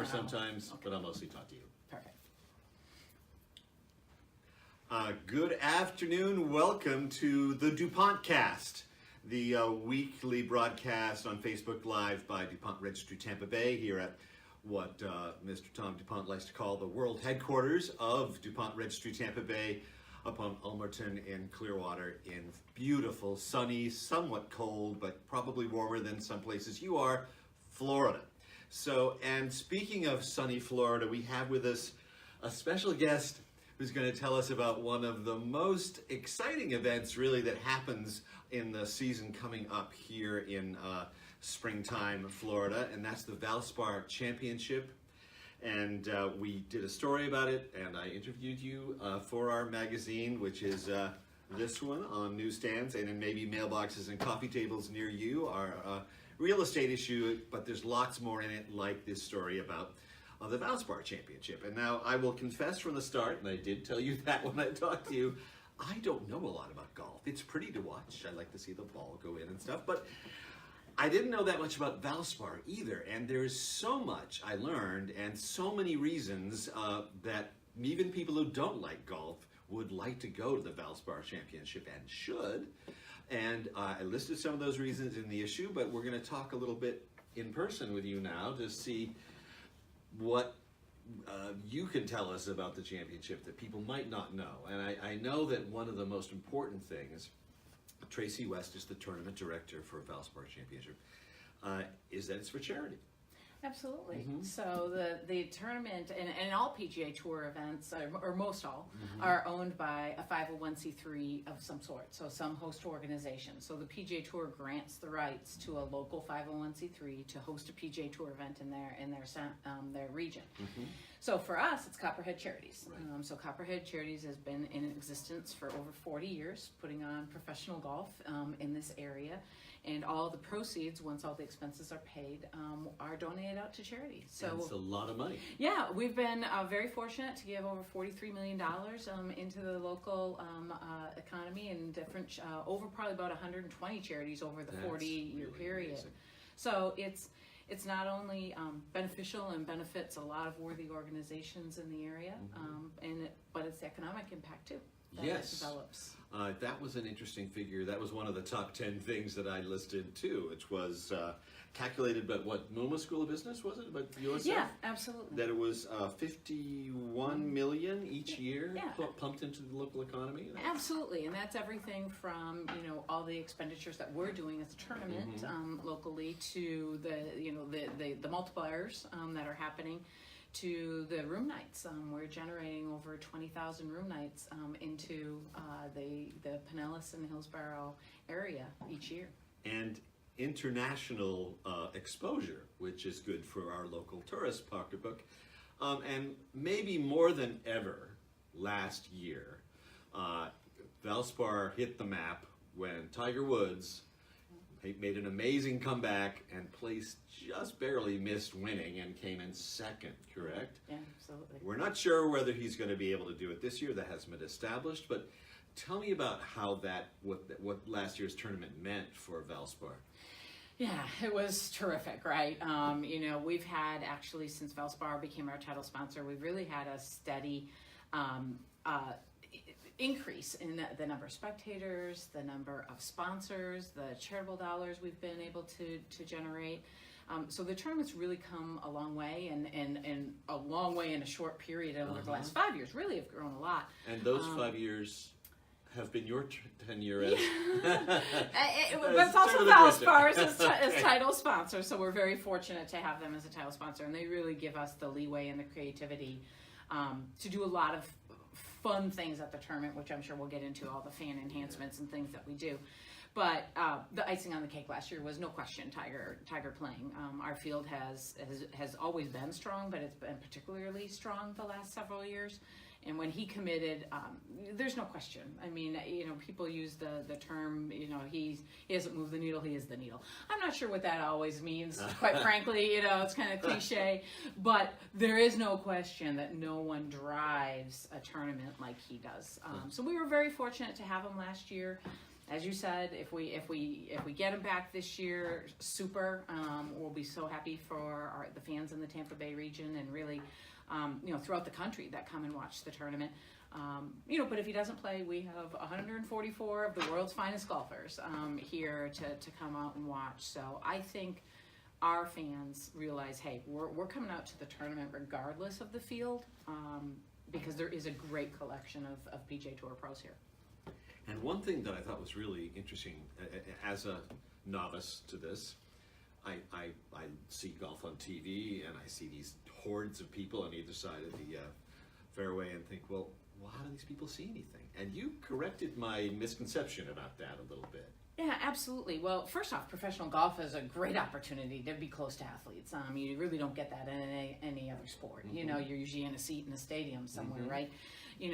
Sometimes, okay. But I'll mostly talk to you. Perfect. Good afternoon. Welcome to the DuPont Cast, the weekly broadcast on Facebook Live by DuPont Registry Tampa Bay here at what Mr. Tom DuPont likes to call the world headquarters of DuPont Registry Tampa Bay up on Ulmerton in Clearwater in beautiful, sunny, somewhat cold, but probably warmer than some places you are, Florida. So, and speaking of sunny Florida, we have with us a special guest who's going to tell us about one of the most exciting events really that happens in the season coming up here in springtime Florida, and that's the Valspar Championship. And we did a story about it, and I interviewed you for our magazine, which is this one on newsstands and in maybe mailboxes and coffee tables near you. Our real estate issue, but there's lots more in it, like this story about the Valspar Championship. And now I will confess from the start, and I did tell you that when I talked to you, I don't know a lot about golf. It's pretty to watch. I like to see the ball go in and stuff, but I didn't know that much about Valspar either. And there's so much I learned and so many reasons that even people who don't like golf would like to go to the Valspar Championship and should. And I listed some of those reasons in the issue, but we're going to talk a little bit in person with you now to see what you can tell us about the championship that people might not know. And I know that one of the most important things, Tracy West is the tournament director for Valspar Championship, is that it's for charity. Absolutely. Mm-hmm. So the tournament and all PGA Tour events, or most all, mm-hmm. are owned by a 501c3 of some sort, so some host organization. So the PGA Tour grants the rights to a local 501c3 to host a PGA Tour event in their region. Mm-hmm. So for us, it's Copperhead Charities. Right. So Copperhead Charities has been in existence for over 40 years, putting on professional golf in this area. And all the proceeds, once all the expenses are paid, are donated out to charity. So it's a lot of money. Yeah, we've been very fortunate to give over $43 million into the local economy and different, over probably about 120 charities over the 40-year really period. Amazing. So it's not only beneficial and benefits a lot of worthy organizations in the area, mm-hmm. But it's the economic impact too. Yes. It develops. That was an interesting figure. That was one of the top 10 things that I listed too, which was calculated, but what, MoMA School of Business, was it? But USF? Yeah, absolutely. That it was 51 million each year yeah. pumped into the local economy? Absolutely, and that's everything from, all the expenditures that we're doing as a tournament mm-hmm. Locally to the multipliers that are happening to the room nights. We're generating over 20,000 room nights into the Pinellas and Hillsborough area each year. And international exposure, which is good for our local tourist pocketbook. And maybe more than ever last year, Valspar hit the map when Tiger Woods made an amazing comeback and just barely missed winning and came in second, correct? Yeah, absolutely. We're not sure whether he's going to be able to do it this year. That hasn't been established, but tell me about how what last year's tournament meant for Valspar. Yeah, it was terrific, right? We've had, actually, since Valspar became our title sponsor, we've really had a steady increase in the number of spectators, the number of sponsors, the charitable dollars we've been able to generate. So the tournament's really come a long way, and a long way in a short period over the last 5 years. Really have grown a lot. And those 5 years have been your tenure as... but it's also Valspar as title sponsor, so we're very fortunate to have them as a title sponsor, and they really give us the leeway and the creativity to do a lot of fun things at the tournament, which I'm sure we'll get into, all the fan enhancements and things that we do. But the icing on the cake last year was no question Tiger playing. Our field has always been strong, but it's been particularly strong the last several years. And when he committed, there's no question. I mean, people use the term, he hasn't moved the needle, he is the needle. I'm not sure what that always means, quite frankly. It's kind of cliche. But there is no question that no one drives a tournament like he does. So we were very fortunate to have him last year. as you said, if we get them back this year, super. We'll be so happy for the fans in the Tampa Bay region and really, throughout the country that come and watch the tournament. But if he doesn't play, we have 144 of the world's finest golfers here to come out and watch. So I think our fans realize, hey, we're coming out to the tournament regardless of the field, because there is a great collection of PGA Tour pros here. And one thing that I thought was really interesting, as a novice to this, I see golf on TV and I see these hordes of people on either side of the fairway and think, well, how do these people see anything? And you corrected my misconception about that a little bit. Yeah, absolutely. Well, first off, professional golf is a great opportunity to be close to athletes. You really don't get that in any other sport. Mm-hmm. You're usually in a seat in a stadium somewhere, mm-hmm. right?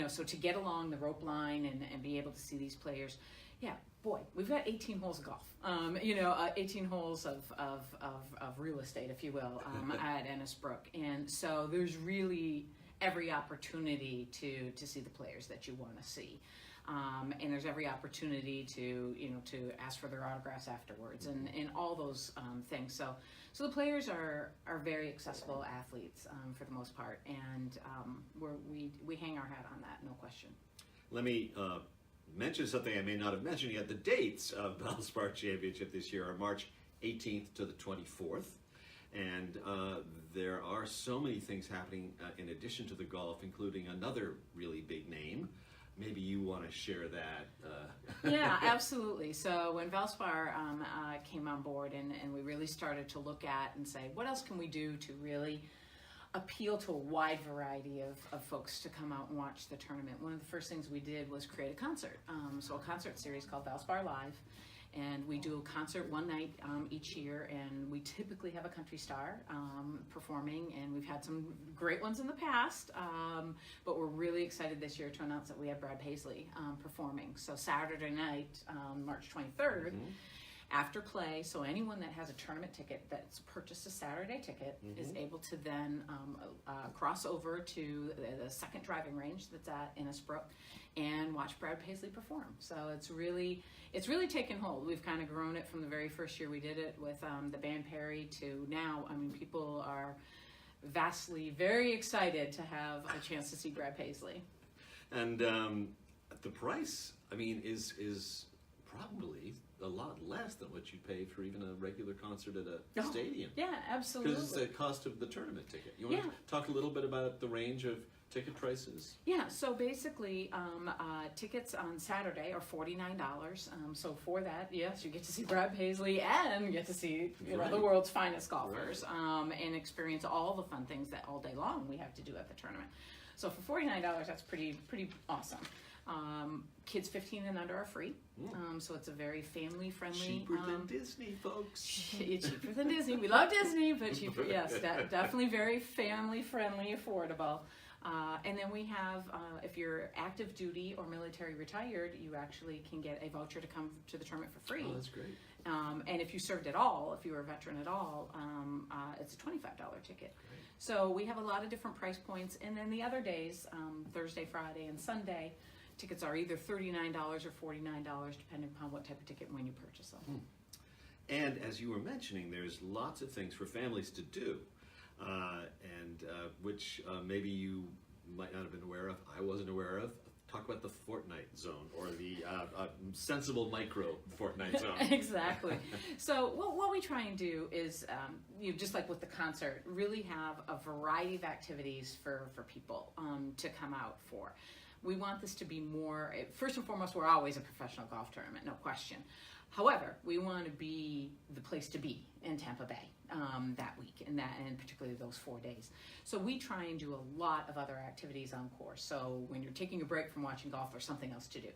So to get along the rope line and be able to see these players, yeah, boy, we've got 18 holes of golf. 18 holes of real estate, if you will, at Ennisbrook. And so there's really every opportunity to see the players that you want to see. And there's every opportunity to ask for their autographs afterwards and all those things. So the players are very accessible athletes for the most part, and we hang our hat on that, no question. Let me mention something I may not have mentioned yet. The dates of the Valspar Championship this year are March 18th to the 24th. And there are so many things happening in addition to the golf, including another really big name. Maybe you want to share that. Yeah, absolutely. So when Valspar came on board and we really started to look at and say, what else can we do to really appeal to a wide variety of folks to come out and watch the tournament? One of the first things we did was create a concert. So a concert series called Valspar Live. And we do a concert one night each year, and we typically have a country star performing, and we've had some great ones in the past, but we're really excited this year to announce that we have Brad Paisley performing. So Saturday night, March 23rd, mm-hmm. after play, so anyone that has a tournament ticket that's purchased a Saturday ticket mm-hmm. is able to then cross over to the second driving range that's at Ennisbrook and watch Brad Paisley perform. So it's really taken hold. We've kind of grown it from the very first year we did it with the band Perry to now. I mean, people are vastly very excited to have a chance to see Brad Paisley. And the price, I mean, is probably a lot less than what you pay for even a regular concert at a stadium. Yeah, absolutely. Because it's the cost of the tournament ticket. You want to talk a little bit about the range of ticket prices? Yeah, so basically tickets on Saturday are $49. So for that, yes, you get to see Brad Paisley and get to see the world's finest golfers and experience all the fun things that all day long we have to do at the tournament. So for $49, that's pretty awesome. Kids 15 and under are free, so it's a very family-friendly. Cheaper than Disney, folks. Cheaper than Disney. We love Disney, but cheaper. Yes, definitely very family-friendly, affordable. And then we have, if you're active duty or military retired, you actually can get a voucher to come to the tournament for free. Oh, that's great. And if you served at all, if you were a veteran at all, it's a $25 ticket. Great. So we have a lot of different price points. And then the other days, Thursday, Friday, and Sunday, tickets are either $39 or $49, depending upon what type of ticket when you purchase them. And as you were mentioning, there's lots of things for families to do, which maybe you might not have been aware of. I wasn't aware of. Talk about the Fortnite zone or the sensible micro Fortnite zone. Exactly. So what we try and do is, just like with the concert, really have a variety of activities for people to come out for. We want this to be more, first and foremost, we're always a professional golf tournament, no question. However, we want to be the place to be in Tampa Bay that week, and particularly those 4 days. So we try and do a lot of other activities on course. So when you're taking a break from watching golf, there's something else to do.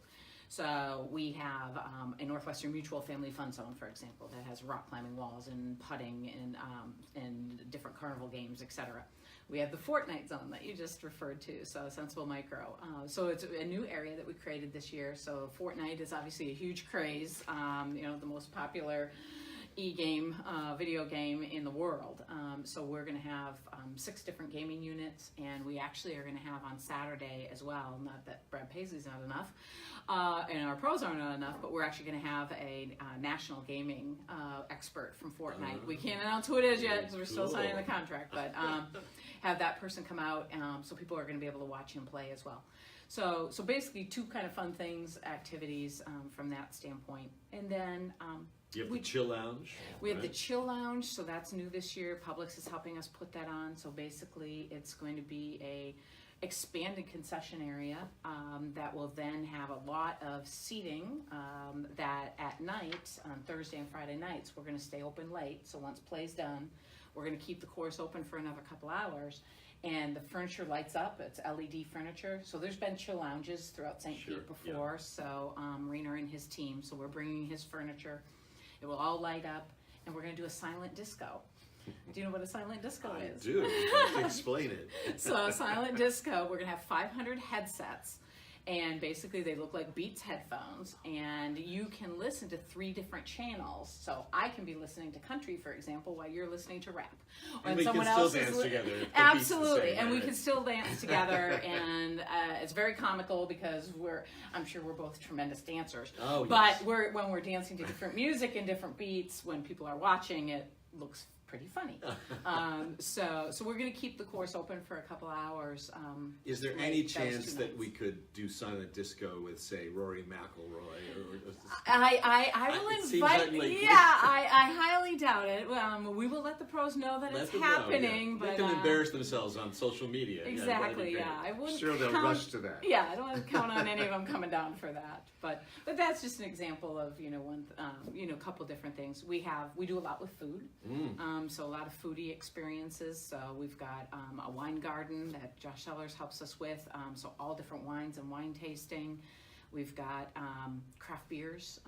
So we have a Northwestern Mutual Family Fun Zone, for example, that has rock climbing walls and putting and different carnival games, etc. We have the Fortnite zone that you just referred to, so Sensible Micro. So it's a new area that we created this year. So Fortnite is obviously a huge craze, the most popular, e-game, video game in the world. So we're going to have 6 different gaming units, and we actually are going to have on Saturday as well, not that Brad Paisley's not enough, and our pros aren't enough, but we're actually going to have a national gaming expert from Fortnite. We can't announce who it is yet because we're still signing the contract, but have that person come out, so people are going to be able to watch him play as well. So basically 2 kind of fun things, activities from that standpoint. And then you have the Chill Lounge. We have the Chill Lounge, so that's new this year. Publix is helping us put that on. So basically it's going to be a expanded concession area that will then have a lot of seating that at night, on Thursday and Friday nights, we're going to stay open late. So once play's done, we're going to keep the course open for another couple hours. And the furniture lights up. It's LED furniture. So there's been chill lounges throughout St. Pete before. Yeah. So Rainer and his team. So we're bringing his furniture. It will all light up. And we're going to do a silent disco. Do you know what a silent disco is? I do. Explain it. So a silent disco, we're going to have 500 headsets. And basically they look like Beats headphones, and you can listen to 3 different channels. So I can be listening to country, for example, while you're listening to rap. And we can still dance together. Absolutely, and we can still dance together, and it's very comical because I'm sure we're both tremendous dancers. Oh, yes. But when we're dancing to different music and different beats, when people are watching, it looks pretty funny. So we're going to keep the course open for a couple hours. Is there any chance that we could do silent disco with, say, Rory McIlroy? I will invite. I highly doubt it. We will let the pros know that it's happening. But let them embarrass themselves on social media. Exactly. I wouldn't. Sure, they'll rush to that. Yeah, I don't want to count on any of them coming down for that. But that's just an example of a couple different things. We do a lot with food. So a lot of foodie experiences. So we've got a wine garden that Josh Sellers helps us with. So all different wines and wine tasting. We've got craft beers.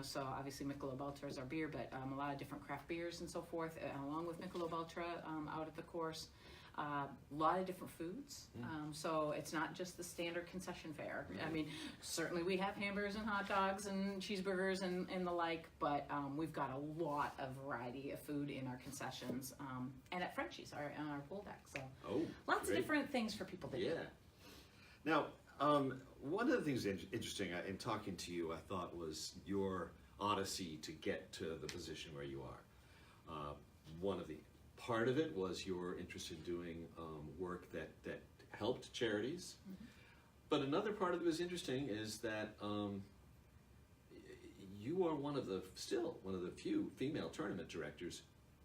So obviously Michelob Ultra is our beer, but a lot of different craft beers and so forth, along with Michelob Ultra out at the course. A lot of different foods. So it's not just the standard concession fare. I mean, certainly we have hamburgers and hot dogs and cheeseburgers and the like, but we've got a lot of variety of food in our concessions and at Frenchie's, on our pool deck. So lots of different things for people to do. Now, one of the things interesting in talking to you, I thought, was your odyssey to get to the position where you are. Part of it was your interest in doing work that helped charities, but another part of it was interesting is that you are one of the few female tournament directors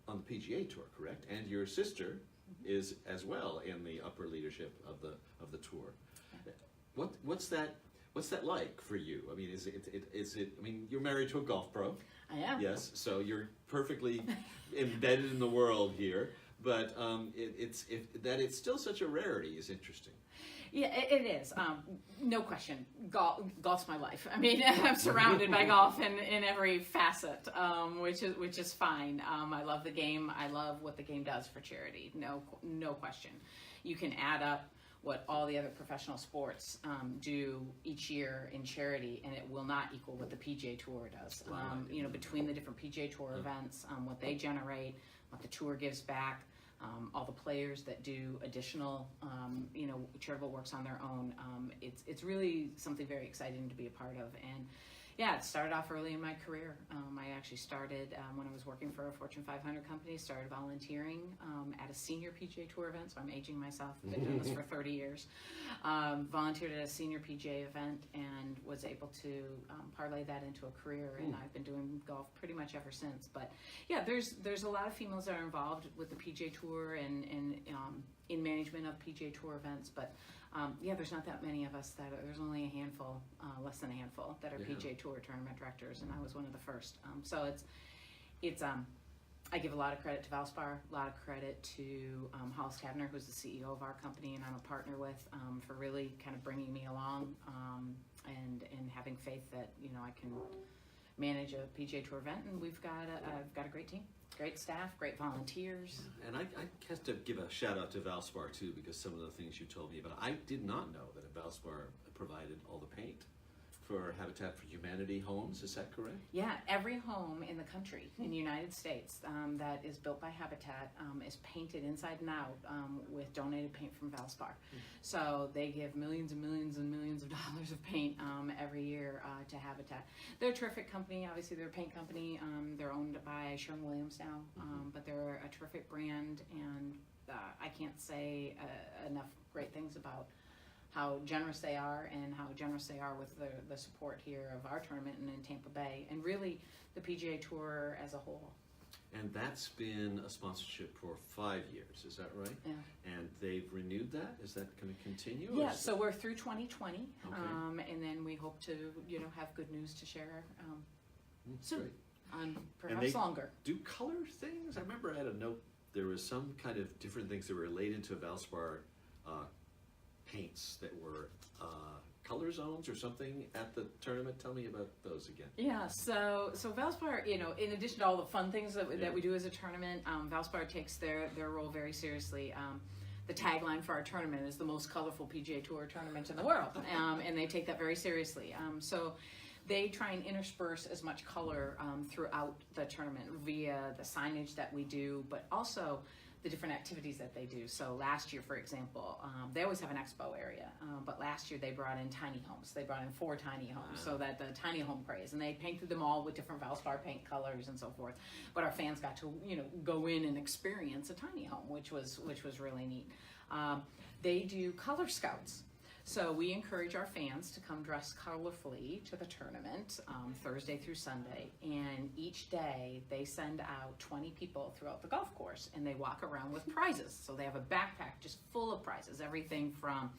on the PGA Tour, correct? And your sister is as well in the upper leadership of the tour. What's that like for you? I mean, is it? I mean, you're married to a golf pro. I am. Yes, so you're perfectly embedded in the world here. But it's still such a rarity is interesting. Yeah, it is. No question. Golf's my life. I mean, I'm surrounded by golf in every facet, which is fine. I love the game. I love what the game does for charity. No question. You can add up what all the other professional sports do each year in charity, and it will not equal what the PGA Tour does. Between the different PGA Tour events, what they generate, what the tour gives back, all the players that do additional, charitable works on their own. It's really something very exciting to be a part of. And yeah, it started off early in my career. I actually started when I was working for a Fortune 500 company, started volunteering at a senior PGA Tour event, so I'm aging myself. I've been doing this for 30 years. Volunteered at a senior PGA event and was able to parlay that into a career, and I've been doing golf pretty much ever since. But yeah, there's a lot of females that are involved with the PGA Tour and in management of PGA Tour events, but there's not that many of us there's only a handful, less than a handful, that are PGA Tour tournament directors, and I was one of the first. So it's I give a lot of credit to Valspar, a lot of credit to Hollis Kavner, who's the CEO of our company and I'm a partner with, for really kind of bringing me along and having faith that I can manage a PGA Tour event, and I've got a great team. Great staff, great volunteers. And I have to give a shout out to Valspar too, because some of the things you told me about, I did not know that Valspar provided all the paint for Habitat for Humanity homes, is that correct? Yeah, every home in the country, in the United States, that is built by Habitat is painted inside and out with donated paint from Valspar. So they give millions and millions and millions of dollars of paint every year to Habitat. They're a terrific company. Obviously, they're a paint company. They're owned by Sherwin-Williams now, but they're a terrific brand, and I can't say enough great things about how generous they are and how generous they are with the support here of our tournament and in Tampa Bay, and really the PGA Tour as a whole. And that's been a sponsorship for 5 years, is that right? Yeah. And they've renewed that? Is that going to continue? Yeah, so we're through 2020, Okay. and then we hope to, have good news to share soon, Great. on And perhaps longer. do color things? I remember I had a note, there was some kind of different things that were related to Valspar paints that were color zones or something at the tournament. Tell me about those again. Yeah, so Valspar, in addition to all the fun things that we do as a tournament, Valspar takes their role very seriously. The tagline for our tournament is the most colorful PGA Tour tournament in the world, and they take that very seriously. So they try and intersperse as much color throughout the tournament via the signage that we do, but also the different activities that they do. So last year, for example, they always have an expo area, but last year they brought in tiny homes. They brought in 4 tiny homes, so that the tiny home craze, and they painted them all with different Valspar paint colors and so forth. But our fans got to go in and experience a tiny home, which was really neat. They do color scouts. So we encourage our fans to come dressed colorfully to the tournament Thursday through Sunday, and each day they send out 20 people throughout the golf course, and they walk around with prizes. So they have a backpack just full of prizes, everything from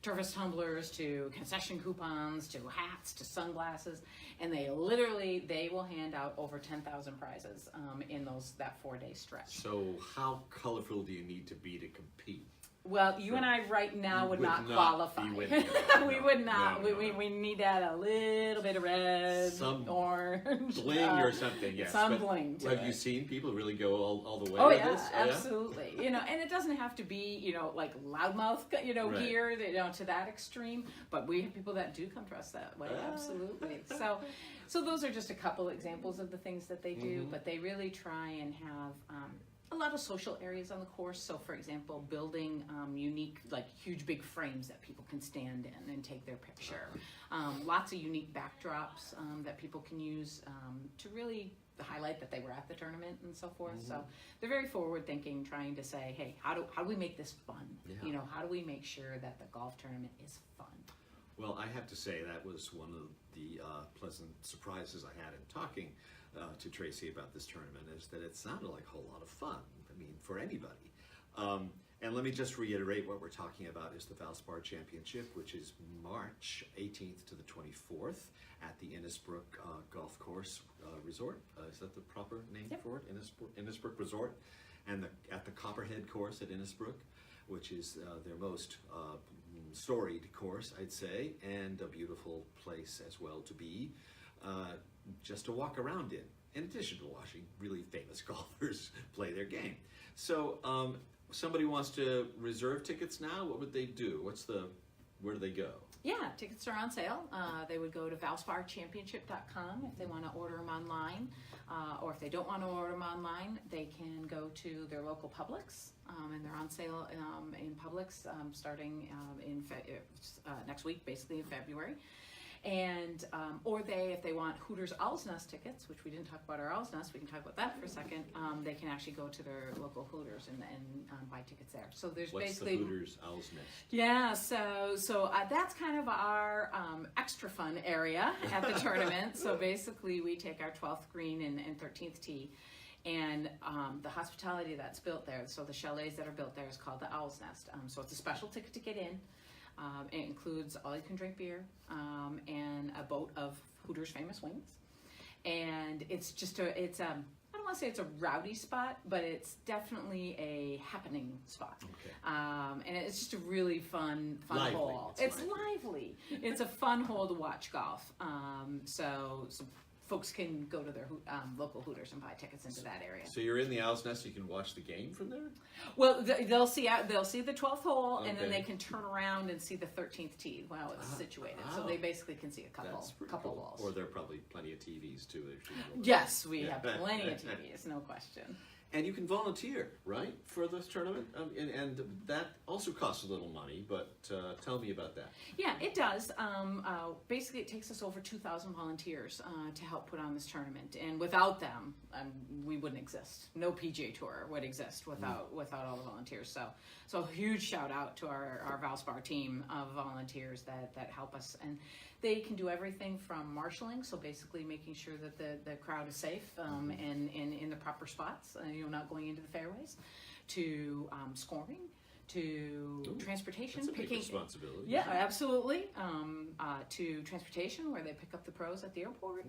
Turfus tumblers to concession coupons to hats to sunglasses, and they will hand out over 10,000 prizes in that 4-day stretch. So how colorful do you need to be to compete? Well, you and I right now would not qualify. We would not. We need to add a little bit of red, some orange, bling or something. Yes, some bling. Have you seen people really go all the way? Oh with yeah, this? absolutely. And it doesn't have to be like loudmouth Right. gear to that extreme. But we have people that do come dressed that way. Absolutely. So those are just a couple examples of the things that they do. But they really try and have a lot of social areas on the course. So for example, building unique, huge big frames that people can stand in and take their picture. Lots of unique backdrops that people can use to really highlight that they were at the tournament and so forth. So they're very forward thinking, trying to say, hey, how do we make this fun? Yeah. How do we make sure that the golf tournament is fun? Well, I have to say that was one of the pleasant surprises I had in talking to Tracy about this tournament, is that it sounded like a whole lot of fun. I mean, for anybody. And let me just reiterate what we're talking about is the Valspar Championship, which is March 18th to the 24th at the Innisbrook Golf Course Resort. Is that the proper name for it? Innisbrook Resort. And at the Copperhead course at Innisbrook, which is their most storied course, I'd say, and a beautiful place as well to be. Just to walk around in addition to watching really famous golfers play their game. So, somebody wants to reserve tickets now, what would they do? Where do they go? Yeah, tickets are on sale. They would go to valsparchampionship.com if they want to order them online. Or if they don't want to order them online, they can go to their local Publix, and they're on sale in Publix starting next week, basically in February. And or if they want Hooters Owl's Nest tickets, which we didn't talk about our Owl's Nest, we can talk about that for a second. They can actually go to their local Hooters and buy tickets there. So there's What's basically the Hooters Owl's Nest? Yeah, so that's kind of our extra fun area at the tournament. So basically, we take our 12th green and 13th tee. And the hospitality that's built there, so the chalets that are built there, is called the Owl's Nest. So it's a special ticket to get in. It includes all you can drink beer and a boat of Hooters famous wings. And it's I don't want to say it's a rowdy spot, but it's definitely a happening spot. Okay. And it's just a really fun Lively. hole. It's lively. It's a fun hole to watch golf. So folks can go to their local Hooters and buy tickets into that area. So you're in the Owl's Nest. You can watch the game from there. Well, they'll see the 12th hole, and then Okay. they can turn around and see the 13th tee while it's situated. So they basically can see a couple That's cool. balls. Or there are probably plenty of TVs too. Yes, we have plenty of TVs, no question. And you can volunteer, right, for this tournament? And that also costs a little money, but tell me about that. Yeah, it does. Basically, it takes us over 2,000 volunteers to help put on this tournament, and without them, we wouldn't exist. No PGA Tour would exist without all the volunteers. So a huge shout out to our Valspar team of volunteers that help us, and they can do everything from marshaling, so basically making sure that the crowd is safe and in the proper spots, not going into the fairways, to scoring, to transportation, That's a big responsibility. Yeah, absolutely. To transportation, where they pick up the pros at the airport,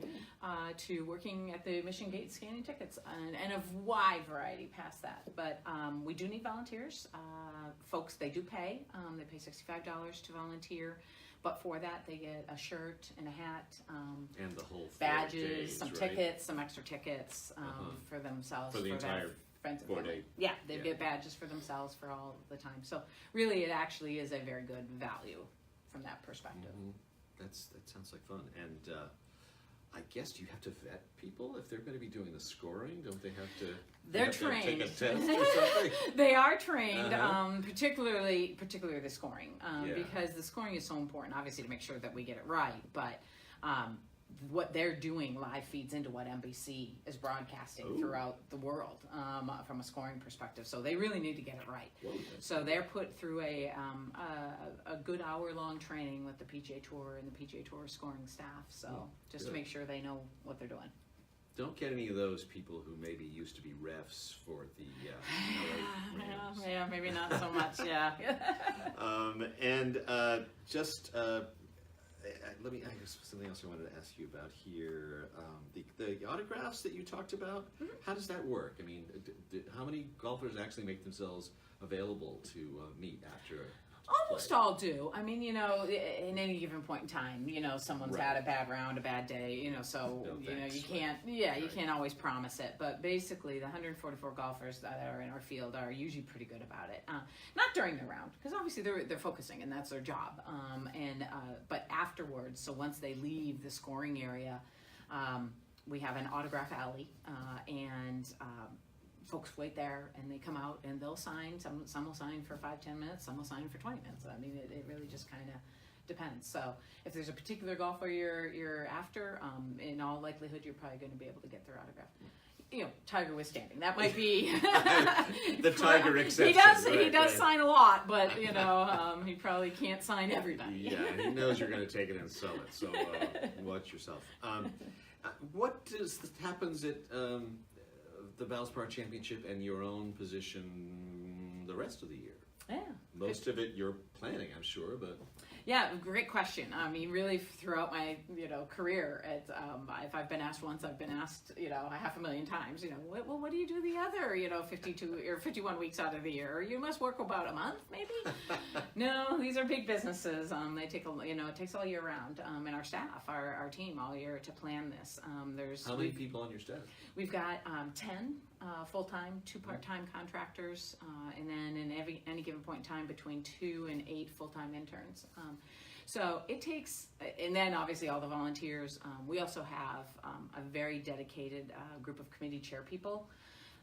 to working at the Mission Gate scanning tickets, and a wide variety past that. But we do need volunteers. Folks, they do pay. They pay $65 to volunteer. But for that, they get a shirt and a hat, and the whole 4 badges, days, some right? tickets, some extra tickets for themselves, For the entire their friends and 4 family. day. Yeah, they get badges for themselves for all the time. So really, it actually is a very good value from that perspective. That sounds like fun. And I guess you have to vet people if they're going to be doing the scoring. Don't they have to? They're have to trained. take a test or something. They are trained, particularly the scoring, because the scoring is so important. Obviously, to make sure that we get it right, but what they're doing live feeds into what NBC is broadcasting throughout the world from a scoring perspective. So they really need to get it right. So they're put through a good hour-long training with the PGA Tour and the PGA Tour scoring staff. So just to make sure they know what they're doing. Don't get any of those people who maybe used to be refs for the yeah, maybe not so much. Yeah. Let me. I guess something else I wanted to ask you about here. The autographs that you talked about. How does that work? I mean, how many golfers actually make themselves available to meet after? Almost all do. I mean, in any given point in time, someone's had a bad round, a bad day, so, you can't, you can't always promise it. But basically, the 144 golfers that are in our field are usually pretty good about it. Not during the round, because obviously they're focusing and that's their job. But afterwards, so once they leave the scoring area, we have an autograph alley, and folks wait there and they come out and they'll sign. Some will sign for 5-10 minutes, some will sign for 20 minutes. I mean, it really just kind of depends. So if there's a particular golfer you're after, in all likelihood you're probably going to be able to get their autograph. Tiger withstanding. That might be the Tiger exception. He does sign a lot, but he probably can't sign everybody. Yeah, he knows you're going to take it and sell it. So watch yourself. What happens at the Valspar Championship and your own position the rest of the year? Yeah. Most of it you're planning, I'm sure, but... Yeah, great question. I mean, really throughout my, career, if I've been asked once, I've been asked, 500,000 times, well, what do you do the other, 52 or 51 weeks out of the year? You must work about a month, maybe? No, these are big businesses. They take, it takes all year round. And our staff, our team all year to plan this. How many people on your staff? We've got 10 full-time, 2 part-time contractors, and then in any given point in time between 2 and 8 full-time interns. So it takes, and then obviously all the volunteers. We also have a very dedicated group of committee chair people.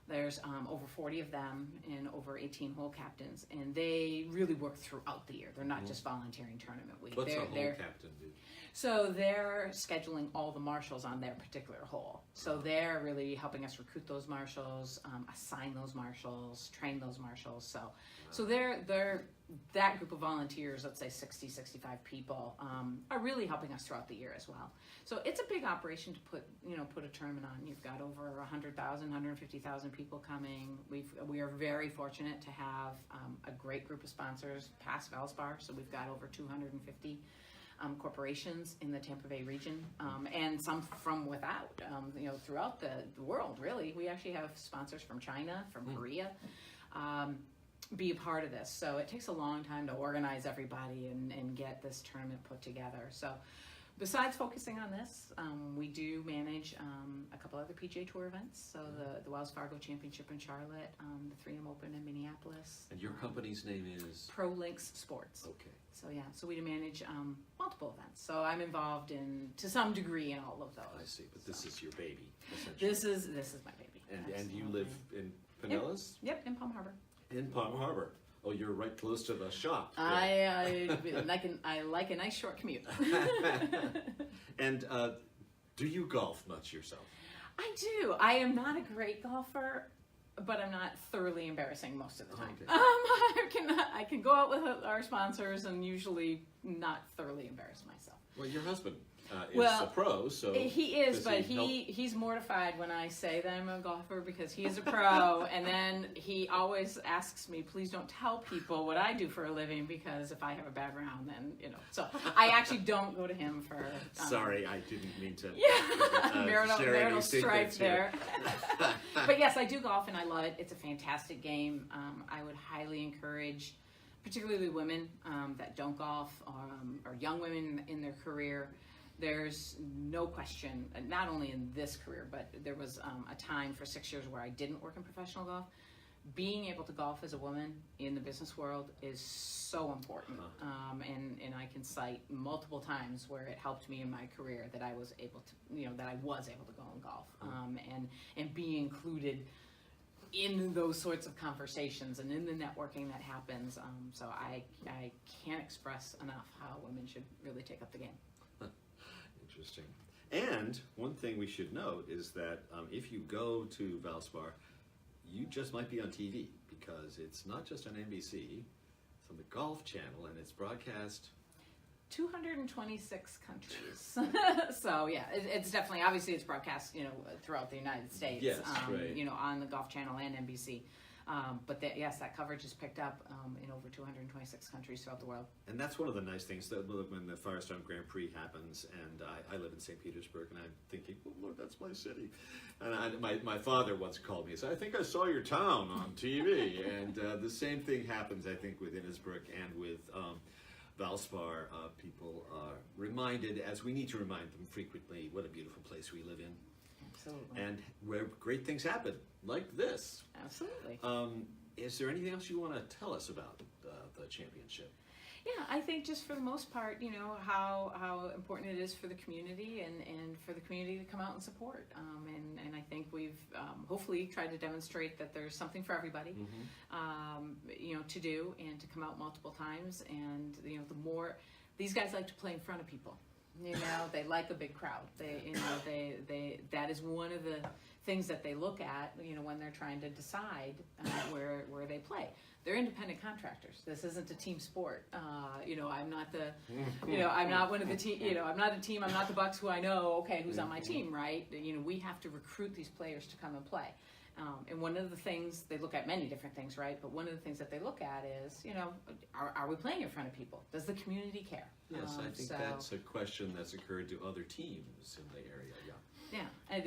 There's over 40 of them and over 18 hole captains, and they really work throughout the year. They're not just volunteering tournament week. What's a hole captain do? So they're scheduling all the marshals on their particular hole. So they're really helping us recruit those marshals, assign those marshals, train those marshals. So they're that group of volunteers, let's say 60, 65 people, are really helping us throughout the year as well. So it's a big operation to put a tournament on. You've got over 100,000, 150,000 people coming. We are very fortunate to have a great group of sponsors past Valspar. So we've got over 250 corporations in the Tampa Bay region, and some from without, throughout the world, really. We actually have sponsors from China, from Korea, be a part of this. So it takes a long time to organize everybody and get this tournament put together. So Besides focusing on this, we do manage a couple other PGA Tour events. So the Wells Fargo Championship in Charlotte, the 3M Open in Minneapolis. And your company's name is? Pro Links Sports. Okay. So yeah, so we manage multiple events. So I'm involved to some degree in all of those. I see, but this is your baby, essentially. This is my baby. And you live in Pinellas? Yep, in Palm Harbor. In Palm Harbor. Oh, you're right close to the shop. I like a nice short commute. And do you golf much yourself? I do. I am not a great golfer, but I'm not thoroughly embarrassing most of the time. Okay. I can go out with our sponsors and usually not thoroughly embarrass myself. Well, your husband is a pro, so he is, but he's mortified when I say that I'm a golfer because he is a pro, and then he always asks me, please don't tell people what I do for a living because if I have a bad round, then so I actually don't go to him for. Sorry, I didn't mean to. Marital strife there. But yes, I do golf and I love it. It's a fantastic game. I would highly encourage, particularly women that don't golf or young women in their career. There's no question, not only in this career, but there was a time for 6 years where I didn't work in professional golf. Being able to golf as a woman in the business world is so important. And I can cite multiple times where it helped me in my career that I was able to, go and golf and be included in those sorts of conversations and in the networking that happens. So I can't express enough how women should really take up the game. Interesting. And one thing we should note is that if you go to Valspar, you just might be on TV because it's not just on NBC, it's on the Golf Channel and it's broadcast 226 countries. So yeah, it's definitely, obviously it's broadcast, throughout the United States. Yes, right. On the Golf Channel and NBC. But that coverage is picked up in over 226 countries throughout the world. And that's one of the nice things that when the Firestone Grand Prix happens, and I live in St. Petersburg, and I'm thinking, oh, look, that's my city. And my father once called me and said, I think I saw your town on TV. And the same thing happens, I think, with Innisbrook and with Valspar. People are reminded, as we need to remind them frequently, what a beautiful place we live in. Absolutely. And where great things happen, like this. Absolutely. Is there anything else you want to tell us about the championship? Yeah, I think just for the most part, how important it is for the community and for the community to come out and support. And I think we've hopefully tried to demonstrate that there's something for everybody, to do and to come out multiple times. And, the more, these guys like to play in front of people. They like a big crowd. That is one of the things that they look at, when they're trying to decide where they play. They're independent contractors. This isn't a team sport. I'm not I'm not one of the team. I'm not a team. I'm not the Bucks who I know. Okay, who's on my team, right? We have to recruit these players to come and play. And one of the things, they look at many different things, right? But one of the things that they look at is, are we playing in front of people? Does the community care? Yes, I think that's a question that's occurred to other teams in the area, Yeah, and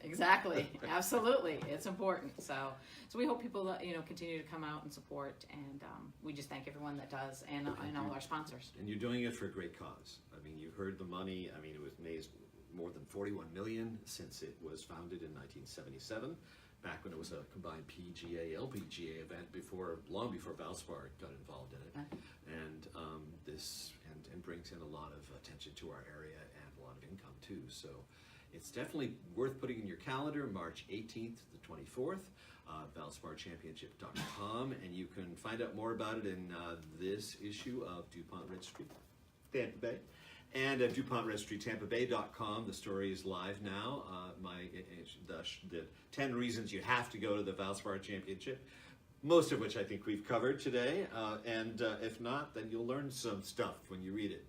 exactly, absolutely, it's important. So we hope people, continue to come out and support, and we just thank everyone that does, and all our sponsors. And you're doing it for a great cause. I mean, you heard the money. I mean, it was made more than $41 million since it was founded in 1977, back when it was a combined PGA LPGA event long before Valspar got involved in it, and this brings in a lot of attention to our area and a lot of income too. So it's definitely worth putting in your calendar, March 18th to the 24th, ValsparChampionship.com, and you can find out more about it in this issue of DuPont Registry Tampa Bay. And at DuPontRegistryTampaBay.com, the story is live now. The 10 reasons you have to go to the Valspar Championship, most of which I think we've covered today. And if not, then you'll learn some stuff when you read it.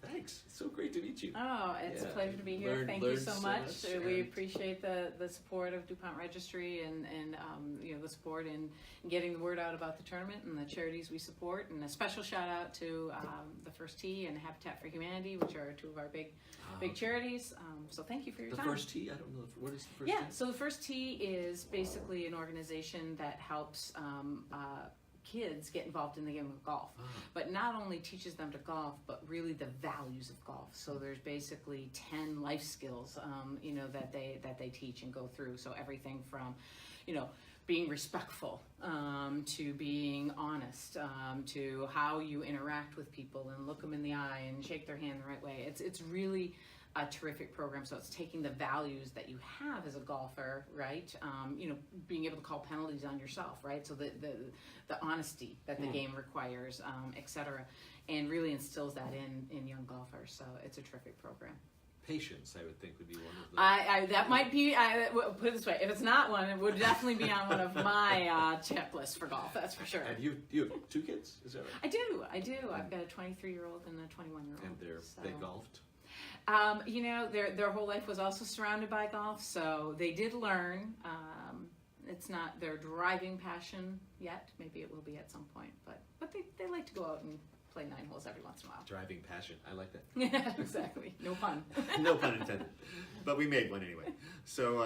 Thanks. It's so great to meet you. Oh, it's a pleasure to be here. Thank you so much. We appreciate the support of DuPont Registry and the support in getting the word out about the tournament and the charities we support. And a special shout out to the First Tee and Habitat for Humanity, which are two of our big charities. So thank you for your time. The First Tee? I don't know. What is the First Tee? Yeah, so the First Tee is basically an organization that helps kids get involved in the game of golf. But not only teaches them to golf, but really the values of golf. So there's basically 10 life skills, that they teach and go through. So everything from, being respectful, to being honest, to how you interact with people and look them in the eye and shake their hand the right way. It's really a terrific program. So it's taking the values that you have as a golfer, right? Being able to call penalties on yourself, right? So the honesty that the game requires, et cetera, and really instills that in young golfers. So it's a terrific program. Patience, I would think, would be one of the... That might be, put it this way, if it's not one, it would definitely be on one of my checklists for golf, that's for sure. And you have 2 kids, is that right? I do. I've got a 23-year-old and a 21-year-old. And they golfed? Their whole life was also surrounded by golf, so they did learn. It's not their driving passion yet. Maybe it will be at some point, but they like to go out and play 9 holes every once in a while. Driving passion. I like that. Yeah, exactly. No pun. No pun intended. But we made one anyway. So,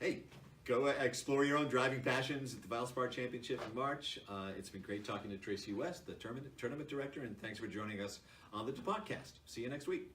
hey, go explore your own driving passions at the Valspar Championship in March. It's been great talking to Tracy West, the tournament director, and thanks for joining us on the podcast. See you next week.